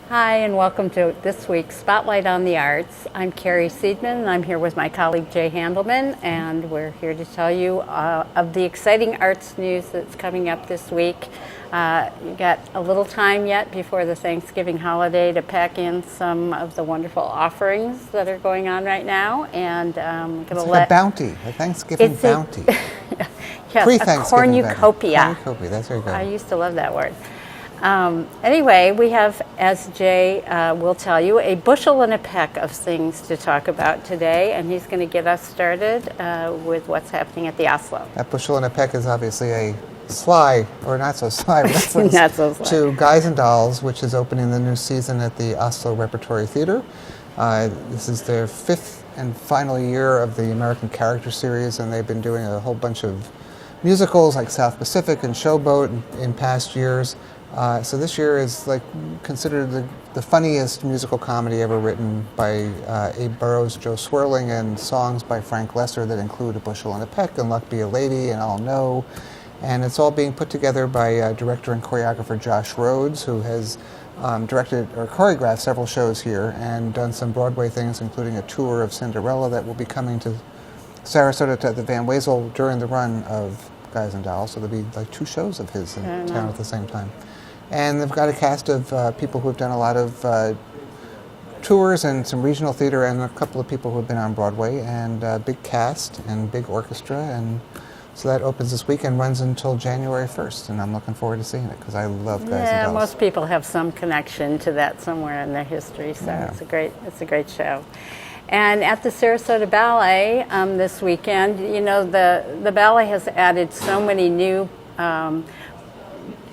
Hi, and welcome to this week's Spotlight on the Arts. I'm Carrie Seidman, and I'm here with my colleague Jay Handelman, and we're here to tell you of the exciting arts news that's coming up this week. You got a little time yet before the Thanksgiving holiday to pack in some of the wonderful offerings that are going on right now, and I'm going to a bounty, a Thanksgiving bounty. Yes, a cornucopia. Cornucopia, that's very good. I used to love that word. Anyway, we have, as Jay will tell you, a bushel and a peck of things to talk about today, and he's going to get us started with what's happening at the Oslo. That bushel and a peck is obviously a sly, or not so sly, reference Not so sly. to Guys and Dolls, which is opening the new season at the Oslo Repertory Theatre. This is their fifth and final year of the American Character Series, and they've been doing a whole bunch of musicals like South Pacific and Showboat in past years. So this year is considered the funniest musical comedy ever written by Abe Burrows, Joe Swirling, and songs by Frank Lesser that include A Bushel and a Peck and Luck Be a Lady and I'll Know. And it's all being put together by director and choreographer Josh Rhodes, who has directed or choreographed several shows here and done some Broadway things, including a tour of Cinderella that will be coming to Sarasota to the Van Wezel during the run of Guys and Dolls. So there'll be like two shows of his in town at the same time. And they've got a cast of people who have done a lot of tours and some regional theater, and a couple of people who have been on Broadway, and a big cast and big orchestra. And so that opens this week and runs until January 1st, and I'm looking forward to seeing it because I love Guys and Dolls. Yeah, most people have some connection to that somewhere in their history, so it's a great show. And at the Sarasota Ballet this weekend, you know, the ballet has added so many new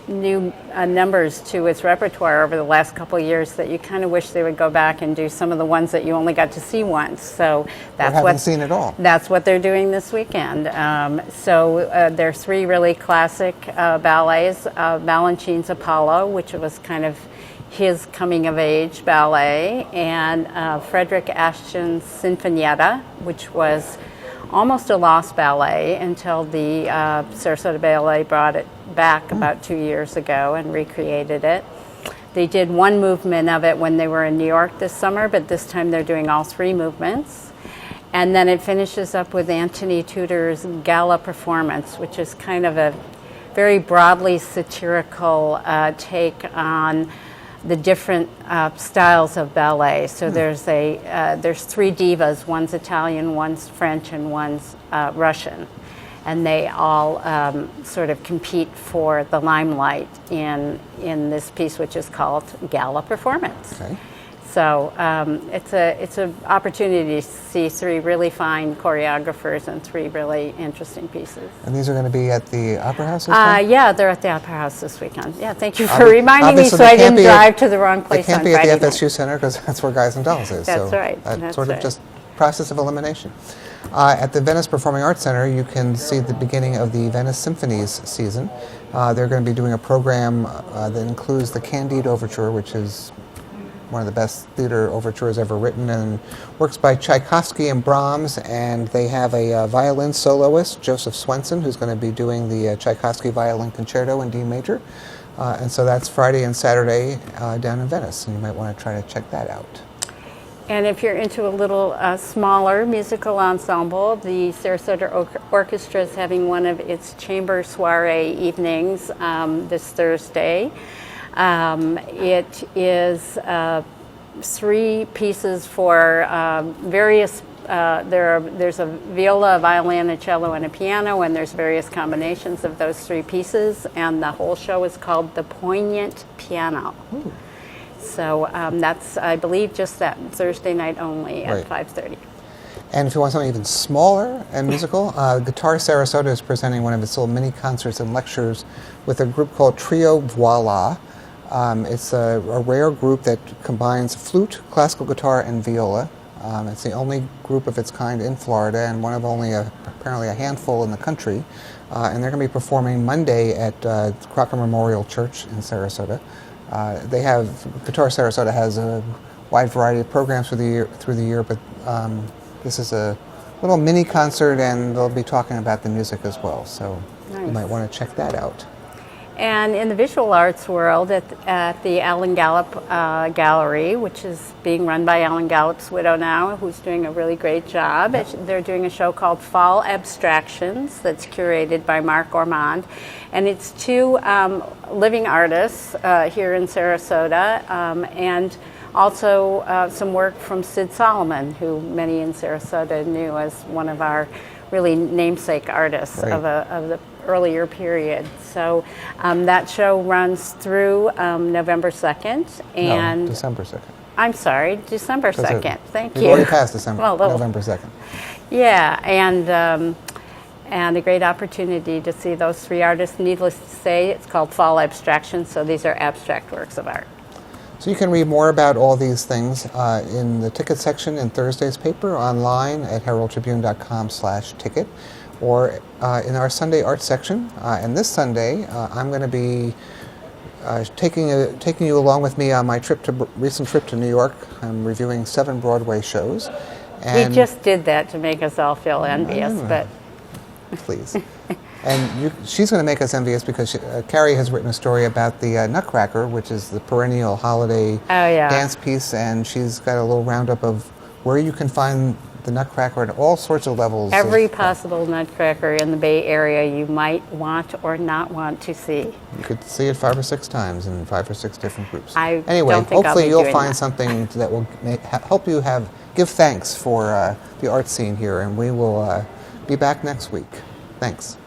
numbers to its repertoire over the last couple of years that you kind of wish they would go back and do some of the ones that you only got to see once. So haven't seen it all. That's what they're doing this weekend. There are three really classic ballets: Balanchine's Apollo, which was kind of his coming-of-age ballet, and Frederick Ashton's Sinfonietta, which was almost a lost ballet until the Sarasota Ballet brought it back about 2 years ago and recreated it. They did one movement of it when they were in New York this summer, but this time they're doing all three movements. And then it finishes up with Anthony Tudor's Gala Performance, which is kind of a very broadly satirical take on the different styles of ballet. So there's three divas. One's Italian, one's French, and one's Russian, and they all sort of compete for the limelight in this piece, which is called Gala Performance. Okay. So it's an opportunity to see three really fine choreographers and three really interesting pieces. And these are going to be at the Opera House this time? Yeah, they're at the Opera House this weekend. Yeah, thank you for reminding me so I didn't drive to the wrong place on Friday night. They can't be at the night. FSU Center because that's where Guys and Dolls is. That's so right. That's sort of just process of elimination. At the Venice Performing Arts Center, you can see the beginning of the Venice Symphonies season. They're going to be doing a program that includes the Candide Overture, which is one of the best theater overtures ever written, and works by Tchaikovsky and Brahms, and they have a violin soloist, Joseph Swenson, who's going to be doing the Tchaikovsky Violin Concerto in D major. And so that's Friday and Saturday down in Venice, and you might want to try to check that out. And if you're into a little smaller musical ensemble, the Sarasota Orchestra is having one of its chamber soiree evenings this Thursday. It is three pieces for various, there's a viola, a violin, a cello, and a piano, and there's various combinations of those three pieces, and the whole show is called The Poignant Piano. Ooh. So that's, I believe, just that Thursday night only at 5:30. And if you want something even smaller and musical, Guitar Sarasota is presenting one of its little mini concerts and lectures with a group called Trio Voila. It's a rare group that combines flute, classical guitar, and viola. It's the only group of its kind in Florida, and one of only apparently a handful in the country. And they're going to be performing Monday at Crocker Memorial Church in Sarasota. Guitar Sarasota has a wide variety of programs through the year, but this is a little mini concert, and they'll be talking about the music as well. So you might want to check that out. And in the visual arts world, at the Alan Gallup Gallery, which is being run by Alan Gallup's widow now, who's doing a really great job. They're doing a show called Fall Abstractions that's curated by Mark Ormond. And it's two living artists here in Sarasota, and also some work from Sid Solomon, who many in Sarasota knew as one of our really namesake artists of the earlier period. So that show runs through November 2nd. And no, December 2nd. I'm sorry, December 2nd. Thank you. We've already passed December, well, November 2nd. Yeah, and a great opportunity to see those three artists. Needless to say, it's called Fall Abstractions, so these are abstract works of art. So you can read more about all these things in the ticket section in Thursday's paper, online at heraldtribune.com/ticket, or in our Sunday art section. And this Sunday, I'm going to be taking you along with me on my recent trip to New York. I'm reviewing 7 Broadway shows. And we just did that to make us all feel envious, but please. And she's going to make us envious because Carrie has written a story about the Nutcracker, which is the perennial holiday dance piece, and she's got a little roundup of where you can find the Nutcracker at all sorts of levels. Every possible Nutcracker in the Bay Area you might want or not want to see. You could see it 5 or 6 times in 5 or 6 different groups. Anyway, hopefully you'll find something that will help you give thanks for the art scene here, and we will be back next week. Thanks.